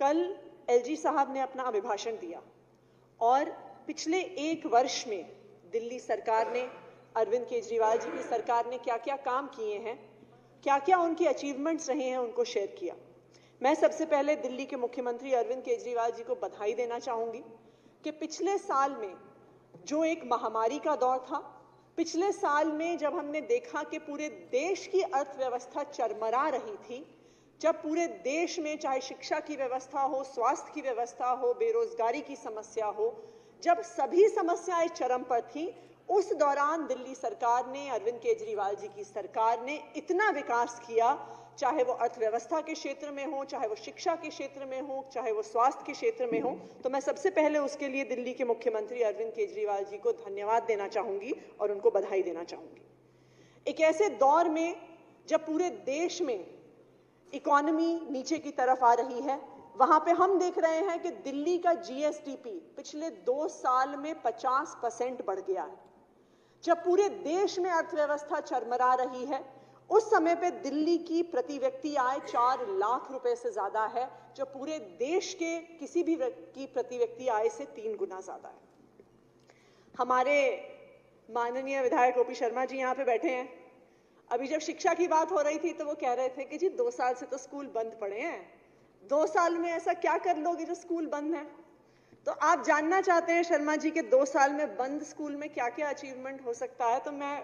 कल एलजी साहब ने अपना अभिभाषण दिया और पिछले एक वर्ष में दिल्ली सरकार ने, अरविंद केजरीवाल जी की सरकार ने क्या क्या काम किए हैं, क्या क्या उनके अचीवमेंट्स रहे हैं, उनको शेयर किया। मैं सबसे पहले दिल्ली के मुख्यमंत्री अरविंद केजरीवाल जी को बधाई देना चाहूंगी कि पिछले साल में जो एक महामारी का दौर था, पिछले साल में जब हमने देखा कि पूरे देश की अर्थव्यवस्था चरमरा रही थी, जब पूरे देश में चाहे शिक्षा की व्यवस्था हो, स्वास्थ्य की व्यवस्था हो, बेरोजगारी की समस्या हो, जब सभी समस्याएं चरम पर थी, उस दौरान दिल्ली सरकार ने, अरविंद केजरीवाल जी की सरकार ने इतना विकास किया, चाहे वो अर्थव्यवस्था के क्षेत्र में हो, चाहे वो शिक्षा के क्षेत्र में हो, चाहे वो स्वास्थ्य के क्षेत्र में हो। तो मैं सबसे पहले उसके लिए दिल्ली के मुख्यमंत्री अरविंद केजरीवाल जी को धन्यवाद देना चाहूंगी और उनको बधाई देना चाहूंगी। एक ऐसे दौर में जब पूरे देश में इकोनॉमी नीचे की तरफ आ रही है, वहां पे हम देख रहे हैं कि दिल्ली का जीएसडीपी पिछले 2 साल में 50% बढ़ गया है। जब पूरे देश में अर्थव्यवस्था चरमरा रही है, उस समय पे दिल्ली की प्रति व्यक्ति आय 4 लाख रुपए से ज्यादा है, जो पूरे देश के किसी भी की प्रति व्यक्ति आय से 3 गुना ज्यादा है। हमारे माननीय विधायक ओपी शर्मा जी यहाँ पे बैठे हैं। अभी जब शिक्षा की बात हो रही थी तो वो कह रहे थे कि जी 2 साल से तो स्कूल बंद पड़े हैं, 2 साल में ऐसा क्या कर लोगे जो स्कूल बंद है। तो आप जानना चाहते हैं शर्मा जी के 2 साल में बंद स्कूल में क्या क्या अचीवमेंट हो सकता है, तो मैं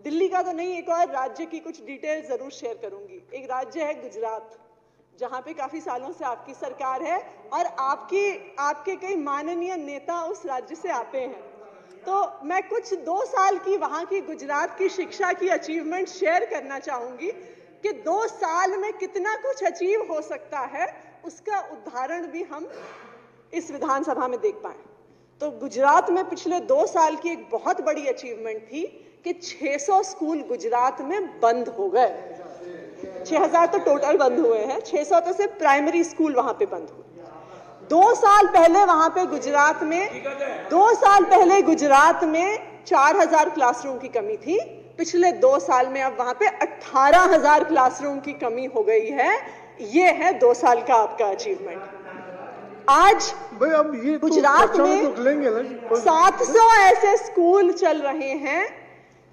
दिल्ली का तो नहीं, एक और राज्य की कुछ डिटेल जरूर शेयर करूंगी। एक राज्य है गुजरात, जहां पे काफी सालों से आपकी सरकार है और आपके कई माननीय नेता उस राज्य से आते हैं। तो मैं कुछ 2 साल की वहां की गुजरात की शिक्षा की अचीवमेंट शेयर करना चाहूंगी कि 2 साल में कितना कुछ अचीव हो सकता है, उसका उदाहरण भी हम इस विधानसभा में देख पाए। तो गुजरात में पिछले 2 साल की एक बहुत बड़ी अचीवमेंट थी कि 600 स्कूल गुजरात में बंद हो गए। 6000 तो टोटल बंद हुए हैं, 600 तो सिर्फ प्राइमरी स्कूल वहां पे बंद हुए। 2 साल पहले वहां पे गुजरात में 2 साल पहले गुजरात में 4000 क्लासरूम की कमी थी। पिछले 2 साल में अब वहां पे 18000 क्लासरूम की कमी हो गई है। ये है 2 साल का आपका अचीवमेंट। आज अब ये गुजरात में 700 ऐसे स्कूल चल रहे हैं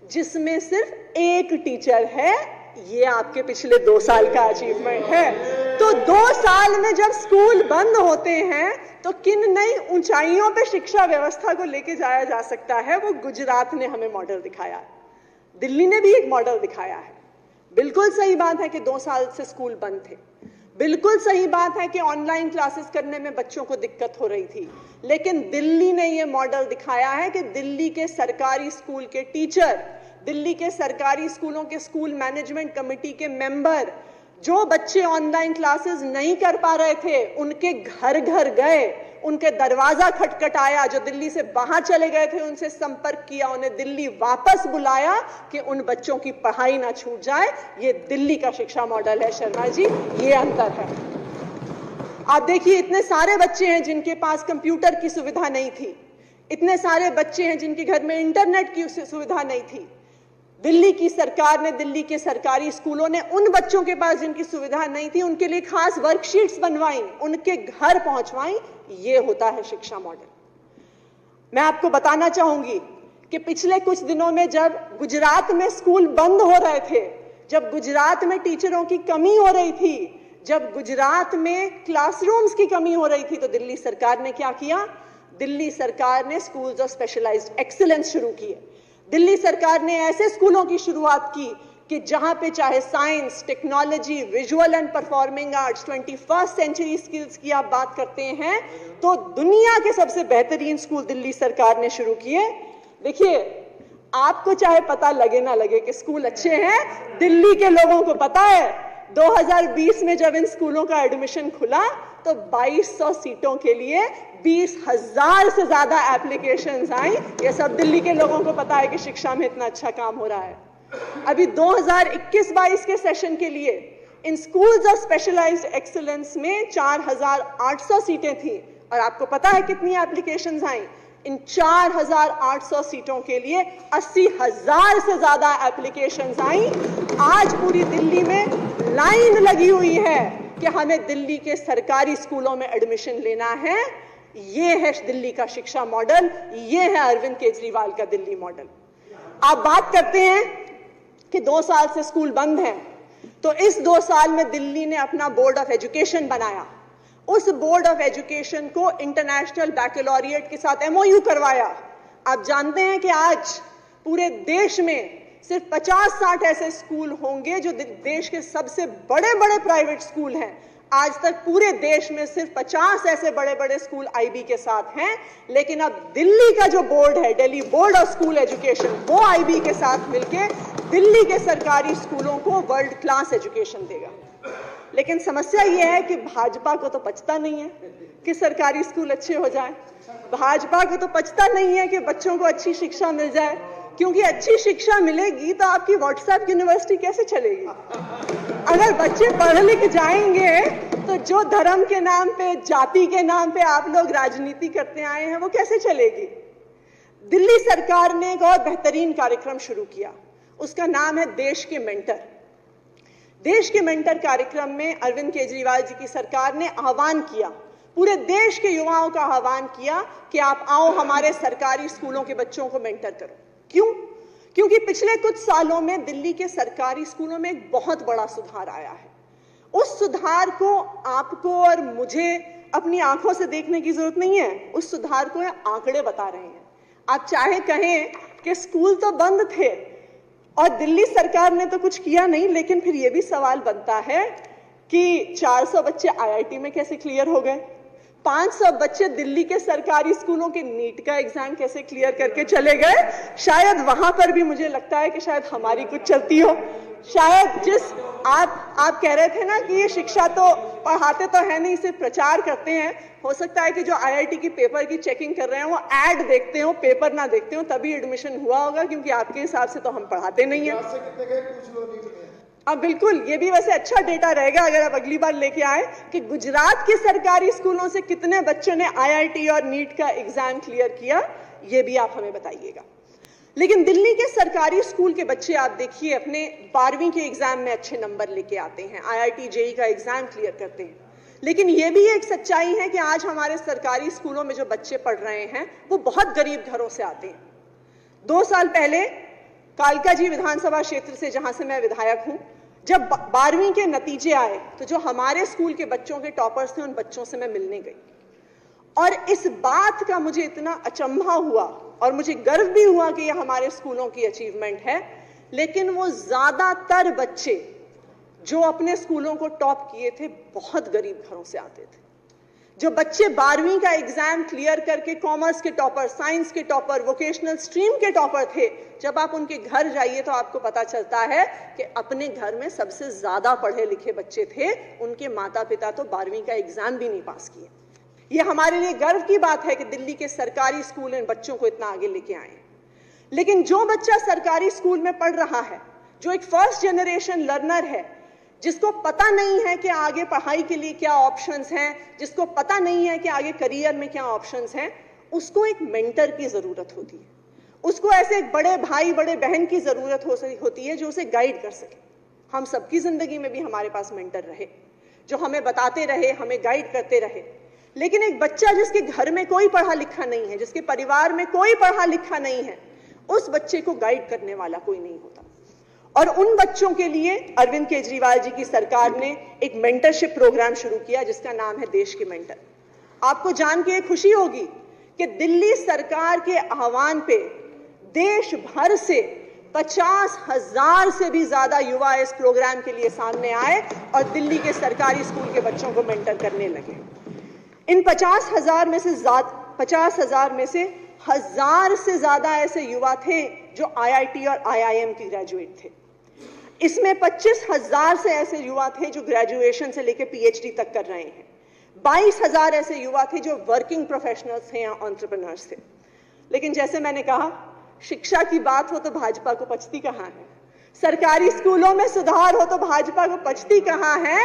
जिसमें सिर्फ 1 टीचर है। ये आपके पिछले 2 साल का अचीवमेंट है। तो 2 साल में जब स्कूल बंद होते हैं तो किन नई ऊंचाइयों पे शिक्षा व्यवस्था को लेके जाया जा सकता है, वो गुजरात ने हमें मॉडल दिखाया है। दिल्ली ने भी एक मॉडल दिखाया है। बिल्कुल सही बात है कि 2 साल से स्कूल बंद थे, बिल्कुल सही बात है कि ऑनलाइन क्लासेस करने में बच्चों को दिक्कत हो रही थी, लेकिन दिल्ली ने यह मॉडल दिखाया है कि दिल्ली के सरकारी स्कूल के टीचर, दिल्ली के सरकारी स्कूलों के स्कूल मैनेजमेंट कमेटी के मेंबर, जो बच्चे ऑनलाइन क्लासेस नहीं कर पा रहे थे, उनके घर घर गए, उनके दरवाजा खटखटाया, जो दिल्ली से बाहर चले गए थे उनसे संपर्क किया, उन्हें दिल्ली वापस बुलाया कि उन बच्चों की पढ़ाई ना छूट जाए। ये दिल्ली का शिक्षा मॉडल है शर्मा जी, ये अंतर है। आप देखिए, इतने सारे बच्चे हैं जिनके पास कंप्यूटर की सुविधा नहीं थी, इतने सारे बच्चे हैं जिनके घर में इंटरनेट की सुविधा नहीं थी। दिल्ली की सरकार ने, दिल्ली के सरकारी स्कूलों ने उन बच्चों के पास जिनकी सुविधा नहीं थी, उनके लिए खास वर्कशीट्स बनवाई, उनके घर पहुंचवाई। ये होता है शिक्षा मॉडल। मैं आपको बताना चाहूंगी कि पिछले कुछ दिनों में जब गुजरात में स्कूल बंद हो रहे थे, जब गुजरात में टीचरों की कमी हो रही थी, जब गुजरात में क्लासरूम्स की कमी हो रही थी, तो दिल्ली सरकार ने क्या किया? दिल्ली सरकार ने स्कूल्स ऑफ स्पेशलाइज्ड एक्सीलेंस शुरू किए। दिल्ली सरकार ने ऐसे स्कूलों की शुरुआत की कि जहां पे चाहे science, technology, visual and performing arts, 21st century skills की आप बात करते हैं तो दुनिया के सबसे बेहतरीन स्कूल दिल्ली सरकार ने शुरू किए। देखिए, आपको चाहे पता लगे ना लगे कि स्कूल अच्छे हैं, दिल्ली के लोगों को पता है। 2020 में जब इन स्कूलों का एडमिशन खुला तो 2200 सीटों के लिए 20,000 से ज्यादा एप्लीकेशंस आई। ये सब दिल्ली के लोगों को पता है कि शिक्षा में इतना अच्छा काम हो रहा है। अभी 2021-22 के सेशन के लिए इन स्कूल्स ऑफ स्पेशलाइज्ड एक्सीलेंस में 4,800 सीटें थी और आपको पता है कितनी एप्लीकेशंस आई? इन 4,800 सीटों के लिए 80,000 से ज्यादा एप्लीकेशंस आई। आज पूरी दिल्ली में लाइन लगी हुई है कि हमें दिल्ली के सरकारी स्कूलों में एडमिशन लेना है। ये है दिल्ली का शिक्षा मॉडल, ये है अरविंद केजरीवाल का दिल्ली मॉडल। आप बात करते हैं कि 2 साल से स्कूल बंद हैं, तो इस 2 साल में दिल्ली ने अपना बोर्ड ऑफ एजुकेशन बनाया। उस बोर्ड ऑफ एजुकेशन को इंटरनेशनल बैकलॉरिएट के साथ MOU करवाया। आप जानते हैं कि आज पूरे देश में सिर्फ 50-60 ऐसे स्कूल होंगे जो देश के सबसे बड़े बड़े प्राइवेट स्कूल हैं। आज तक पूरे देश में सिर्फ 50 ऐसे बड़े बड़े स्कूल IB के साथ हैं, लेकिन अब दिल्ली का जो बोर्ड है, Delhi board of school education, वो IB के साथ मिलके दिल्ली के सरकारी स्कूलों को वर्ल्ड क्लास एजुकेशन देगा। लेकिन समस्या यह है कि भाजपा को तो पचता नहीं है कि सरकारी स्कूल अच्छे हो जाएं। भाजपा को तो पचता नहीं है कि बच्चों को अच्छी शिक्षा मिल जाए, क्योंकि अच्छी शिक्षा मिलेगी तो आपकी व्हाट्सएप यूनिवर्सिटी कैसे चलेगी? अगर बच्चे पढ़ लिख जाएंगे तो जो धर्म के नाम पे, जाति के नाम पे आप लोग राजनीति करते आए हैं, वो कैसे चलेगी? दिल्ली सरकार ने एक और बेहतरीन कार्यक्रम शुरू किया, उसका नाम है देश के मेंटर। देश के मेंटर कार्यक्रम में अरविंद केजरीवाल जी की सरकार ने आह्वान किया, पूरे देश के युवाओं का आह्वान किया कि आप आओ हमारे सरकारी स्कूलों के बच्चों को मेंटर करो। क्यों? क्योंकि पिछले कुछ सालों में दिल्ली के सरकारी स्कूलों में एक बहुत बड़ा सुधार आया है। उस सुधार को आपको और मुझे अपनी आंखों से देखने की जरूरत नहीं है, उस सुधार को आंकड़े बता रहे हैं। आप चाहे कहें कि स्कूल तो बंद थे और दिल्ली सरकार ने तो कुछ किया नहीं, लेकिन फिर यह भी सवाल बनता है कि 400 बच्चे IIT में कैसे क्लियर हो गए? 500 बच्चे दिल्ली के सरकारी स्कूलों के नीट का एग्जाम कैसे क्लियर करके चले गए? शायद वहां पर भी मुझे लगता है कि शायद हमारी कुछ चलती हो। शायद जिस आप कह रहे थे ना कि ये शिक्षा तो पढ़ाते तो है नहीं, सिर्फ प्रचार करते हैं, हो सकता है कि जो IIT की पेपर की चेकिंग कर रहे हैं वो ऐड देखते हो, पेपर ना देखते हो, तभी एडमिशन हुआ होगा, क्योंकि आपके हिसाब से तो हम पढ़ाते नहीं है। अब बिल्कुल ये भी वैसे अच्छा डेटा रहेगा अगर आप अगली बार लेके आए कि गुजरात के सरकारी स्कूलों से कितने बच्चों ने IIT और नीट का एग्जाम क्लियर किया, ये भी आप हमें बताइएगा। लेकिन दिल्ली के सरकारी स्कूल के बच्चे आप देखिए अपने 12वीं के एग्जाम में अच्छे नंबर लेके आते हैं, IIT JEE का एग्जाम क्लियर करते हैं। लेकिन ये भी एक सच्चाई है कि आज हमारे सरकारी स्कूलों में जो बच्चे पढ़ रहे हैं वो बहुत गरीब घरों से आते हैं। 2 साल पहले कालका जी विधानसभा क्षेत्र से, जहां से मैं विधायक हूं, जब 12वीं के नतीजे आए तो जो हमारे स्कूल के बच्चों के टॉपर्स थे उन बच्चों से मैं मिलने गई, और इस बात का मुझे इतना अचंभा हुआ और मुझे गर्व भी हुआ कि यह हमारे स्कूलों की अचीवमेंट है। लेकिन वो ज्यादातर बच्चे जो अपने स्कूलों को टॉप किए थे बहुत गरीब घरों से आते थे। जो बच्चे 12वीं का एग्जाम क्लियर करके कॉमर्स के टॉपर, साइंस के टॉपर, वोकेशनल स्ट्रीम के टॉपर थे, जब आप उनके घर जाइए तो आपको पता चलता है कि अपने घर में सबसे ज्यादा पढ़े लिखे बच्चे थे, उनके माता पिता तो 12वीं का एग्जाम भी नहीं पास किए। ये हमारे लिए गर्व की बात है कि दिल्ली के सरकारी स्कूल इन बच्चों को इतना आगे लेके आए। लेकिन जो बच्चा सरकारी स्कूल में पढ़ रहा है, जो एक फर्स्ट जनरेशन लर्नर है, जिसको पता नहीं है कि आगे पढ़ाई के लिए क्या ऑप्शंस हैं, जिसको पता नहीं है कि आगे करियर में क्या ऑप्शंस हैं, उसको एक मेंटर की जरूरत होती है। उसको ऐसे एक बड़े भाई बड़े बहन की जरूरत होती है जो उसे गाइड कर सके। हम सबकी जिंदगी में भी हमारे पास मेंटर रहे, जो हमें बताते रहे, हमें गाइड करते रहे। लेकिन एक बच्चा जिसके घर में कोई पढ़ा लिखा नहीं है, जिसके परिवार में कोई पढ़ा लिखा नहीं है, उस बच्चे को गाइड करने वाला कोई नहीं होता। और उन बच्चों के लिए अरविंद केजरीवाल जी की सरकार ने एक मेंटरशिप प्रोग्राम शुरू किया जिसका नाम है देश के मेंटर। आपको जान के खुशी होगी कि दिल्ली सरकार के आह्वान पे देश भर से 50,000 से भी ज्यादा युवा इस प्रोग्राम के लिए सामने आए और दिल्ली के सरकारी स्कूल के बच्चों को मेंटर करने लगे। इन 50,000 में से 1,000 से ज्यादा ऐसे युवा थे जो IIT और IIM के ग्रेजुएट थे। इसमें 25,000 से ऐसे युवा थे जो ग्रेजुएशन से लेकर PhD तक कर रहे हैं। 22,000 ऐसे युवा थे जो वर्किंग प्रोफेशनल्स थे या एंटरप्रेन्योर्स थे। लेकिन जैसे मैंने कहा, शिक्षा की बात हो तो भाजपा को पचती कहां है, सरकारी स्कूलों में सुधार हो तो भाजपा को पचती कहां है।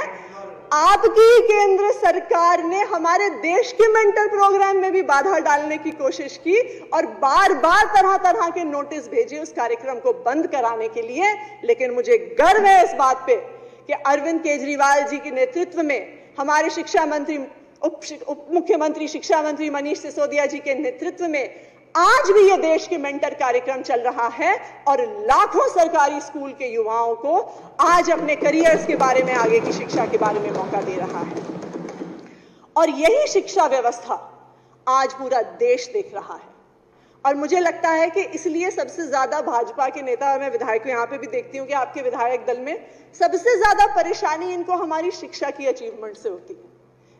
आपकी केंद्र सरकार ने हमारे देश के मेंटर प्रोग्राम में भी बाधा डालने की कोशिश की और बार बार तरह तरह के नोटिस भेजे उस कार्यक्रम को बंद कराने के लिए। लेकिन मुझे गर्व है इस बात पे कि अरविंद केजरीवाल जी के नेतृत्व में हमारे शिक्षा मंत्री, उप मुख्यमंत्री शिक्षा मंत्री मनीष सिसोदिया जी के नेतृत्व में आज भी ये देश के मेंटर कार्यक्रम चल रहा है और लाखों सरकारी स्कूल के युवाओं को आज अपने करियर्स के बारे में, आगे की शिक्षा के बारे में मौका दे रहा है। और यही शिक्षा व्यवस्था आज पूरा देश देख रहा है। और मुझे लगता है कि इसलिए सबसे ज्यादा भाजपा के नेता, और मैं विधायक यहां पे भी देखती हूं कि आपके विधायक दल में सबसे ज्यादा परेशानी इनको हमारी शिक्षा की अचीवमेंट से होती है।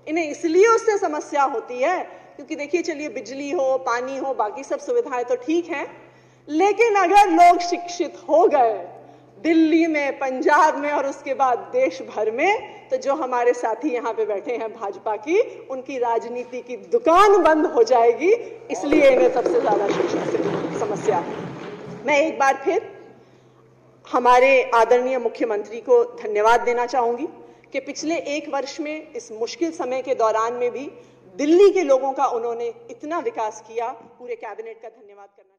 इन्हें इसलिए उससे समस्या होती है क्योंकि देखिए, चलिए बिजली हो, पानी हो, बाकी सब सुविधाएं तो ठीक हैं, लेकिन अगर लोग शिक्षित हो गए दिल्ली में, पंजाब में और उसके बाद देश भर में, तो जो हमारे साथी यहाँ पे बैठे हैं भाजपा की, उनकी राजनीति की दुकान बंद हो जाएगी। इसलिए इन्हें सबसे ज्यादा शिक्षा से समस्या है। मैं एक बार फिर हमारे आदरणीय मुख्यमंत्री को धन्यवाद देना चाहूंगी कि पिछले 1 वर्ष में इस मुश्किल समय के दौरान में भी दिल्ली के लोगों का उन्होंने इतना विकास किया। पूरे कैबिनेट का धन्यवाद करना